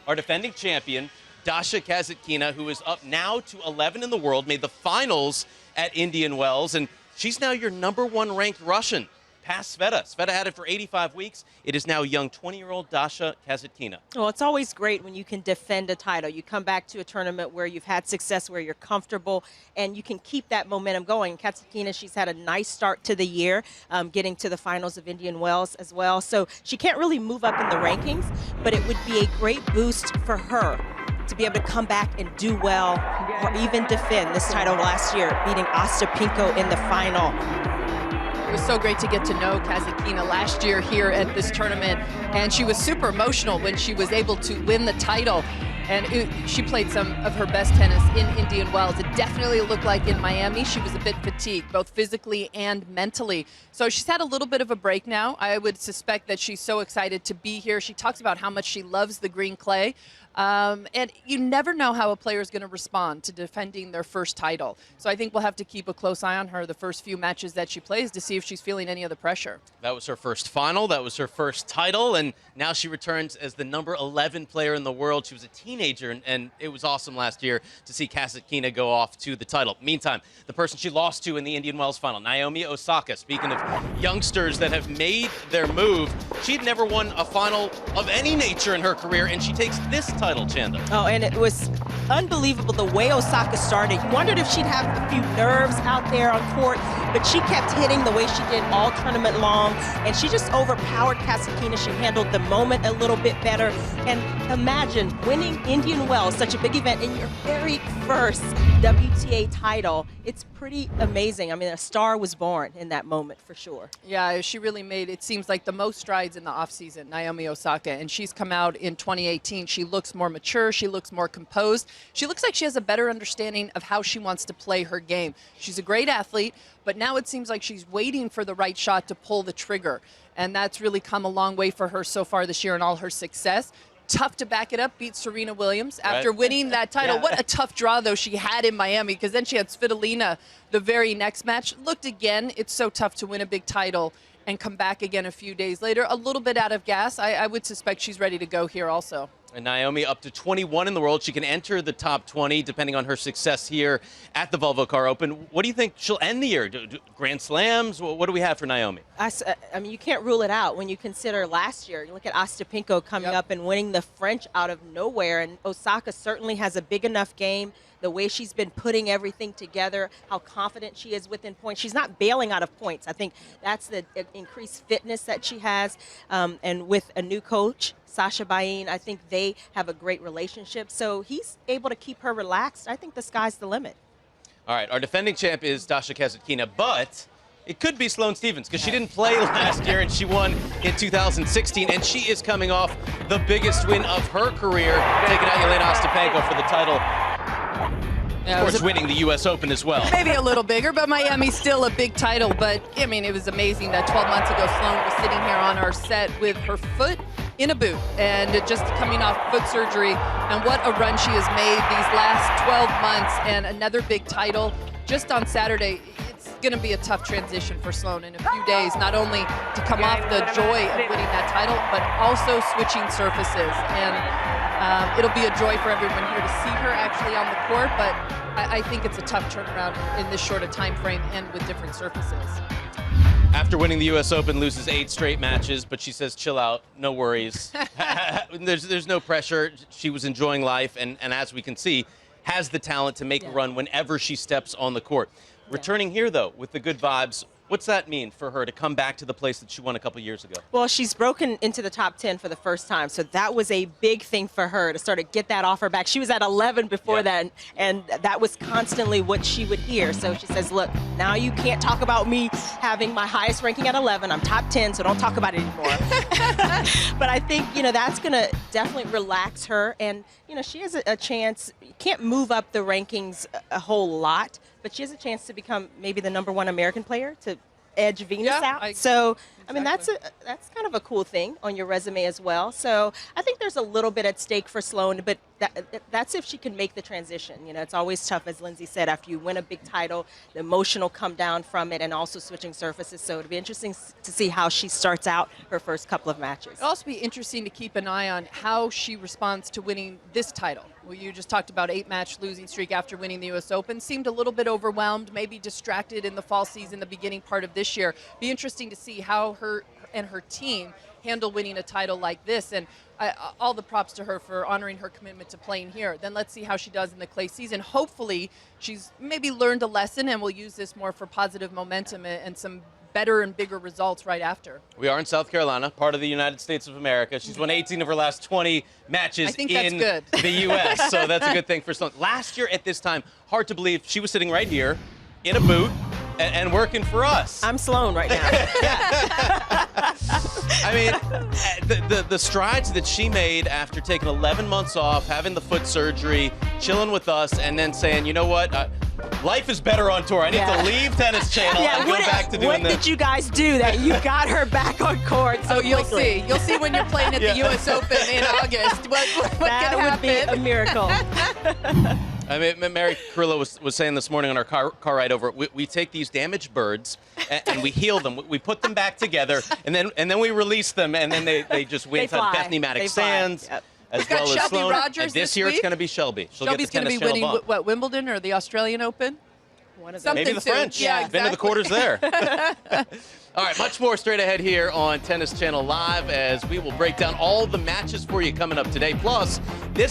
our defending champion, Daria Kasatkina, who is up now to 11 in the world, made the finals at Indian Wells, and she's now your #1 ranked Russian, past Sveta. Sveta had it for 85 weeks. It is now young 20-year-old Daria Kasatkina. Well, it's always great when you can defend a title. You come back to a tournament where you've had success, where you're comfortable, and you can keep that momentum going. Kasatkina, she's had a nice start to the year, getting to the finals of Indian Wells as well. So she can't really move up in the rankings, but it would be a great boost for her to be able to come back and do well, or even defend this title last year, beating Hasta Pouille in the final. It was so great to get to know Kasatkina last year here at this tournament, and she was super emotional when she was able to win the title. And she played some of her best tennis in Indian Wells. It definitely looked like in Miami she was a bit fatigued, both physically and mentally. So she's had a little bit of a break now. I would suspect that she's so excited to be here. She talks about how much she loves the green clay. And you never know how a player is going to respond to defending their first title. So I think we'll have to keep a close eye on her the first few matches that she plays to see if she's feeling any of the pressure. That was her first final. That was her first title. And now she returns as the #11 player in the world. She was a teenager, and it was awesome last year to see Kasatkina go off to the title. Meantime, the person she lost to in the Indian Wells final, Naomi Osaka. Speaking of youngsters that have made their move, she'd never won a final of any nature in her career, and she takes this title, Chanda. Oh, and it was unbelievable the way Osaka started. You wondered if she'd have a few nerves out there on court, but she kept hitting the way she did all tournament long, and she just overpowered Kasatkina. She handled the moment a little bit better. And imagine winning Indian Wells, such a big event, in your very first WTA title. It's pretty amazing. I mean, a star was born in that moment for sure. Yeah, she really made, it seems like, the most strides in the offseason, Naomi Osaka, and she's come out in 2018. She looks more mature. She looks more composed. She looks like she has a better understanding of how she wants to play her game. She's a great athlete, but now it seems like she's waiting for the right shot to pull the trigger, and that's really come a long way for her so far this year in all her success. Tough to back it up, beat Serena Williams after winning that title. Yeah. What a tough draw, though, she had in Miami, because then she had Svitolina the very next match. Looked again, it's so tough to win a big title and come back again a few days later. A little bit out of gas. I would suspect she's ready to go here also. And Naomi up to 21 in the world. She can enter the top 20 depending on her success here at the Volvo Car Open. What do you think she'll end the year? Grand Slams? What do we have for Naomi? I mean, you can't rule it out when you consider last year. You look at Hasta Pouille coming up and winning the French out of nowhere, and Osaka certainly has a big enough game. The way she's been putting everything together, how confident she is within points. She's not bailing out of points. I think that's the increased fitness that she has. And with a new coach, Sasha Bain, I think they have a great relationship. So he's able to keep her relaxed. I think the sky's the limit. All right, our defending champ is Daria Kasatkina, but it could be Sloane Stephens because she didn't play last year and she won in 2016, and she is coming off the biggest win of her career, taking out Jelena Ostapenko for the title. Of course, winning the U.S. Open as well. Maybe a little bigger, but Miami's still a big title. But, I mean, it was amazing that 12 months ago, Sloane was sitting here on our set with her foot in a boot and just coming off foot surgery. And what a run she has made these last 12 months, and another big title just on Saturday. It's going to be a tough transition for Sloane in a few days, not only to come off the joy of winning that title, but also switching surfaces. And it'll be a joy for everyone here to see her actually on the court, but I think it's a tough turnaround in this short a time frame and with different surfaces. After winning the U.S. Open, loses 8 straight matches, but she says, chill out, no worries. There's no pressure. She was enjoying life, and as we can see, has the talent to make a run whenever she steps on the court. Returning here, though, with the good vibes, what's that mean for her to come back to the place that she won a couple years ago? Well, she's broken into the top 10 for the first time, so that was a big thing for her to sort of get that offer back. She was at 11 before that, and that was constantly what she would hear. So she says, look, now you can't talk about me having my highest ranking at 11. I'm top 10, so don't talk about it anymore. But I think, you know, that's going to definitely relax her. And, you know, she has a chance. You can't move up the rankings a whole lot, but she has a chance to become maybe the #1 American player, to edge Venus out. So I mean, that's kind of a cool thing on your resume as well. So I think there's a little bit at stake for Sloane, but that's if she can make the transition. You know, it's always tough, as Lindsay said, after you win a big title, the emotion will come down from it, and also switching surfaces. So it'll be interesting to see how she starts out her first couple of matches. It'll also be interesting to keep an eye on how she responds to winning this title. Well, you just talked about 8-match losing streak after winning the U.S. Open. Seemed a little bit overwhelmed, maybe distracted in the fall season, the beginning part of this year. Be interesting to see how her and her team handle winning a title like this. And all the props to her for honoring her commitment to playing here. Then let's see how she does in the clay season. Hopefully, she's maybe learned a lesson and will use this more for positive momentum and some better and bigger results right after. We are in South Carolina, part of the United States of America. She's won 18 of her last 20 matches in the U.S., so that's a good thing for Sloane. Last year at this time, hard to believe, she was sitting right here in a boot and working for us. I'm Sloane right now. I mean, the strides that she made after taking 11 months off, having the foot surgery, chilling with us, and then saying, you know what, life is better on tour. I need to leave Tennis Channel and go back to doing this. What did you guys do that you got her back on court so you'll quickly? see. You'll see when you're playing at the U.S. Open in August what that can happen. Would be a miracle. I mean, Mary Carrillo was saying this morning on our car ride over, we take these damaged birds and we heal them. We put them back together, and then we release them, and then they just win. Bethany Maddox-Sands, as well as Shelby Sloane. Rogers And this year week. it's going to be Shelby. Shelby's going to be winning, what, Wimbledon or the Australian Open? One of them. Maybe the French. Yeah, Been to the quarters there. All right, much more straight ahead here on Tennis Channel Live as we will break down all the matches for you coming up today. Plus, this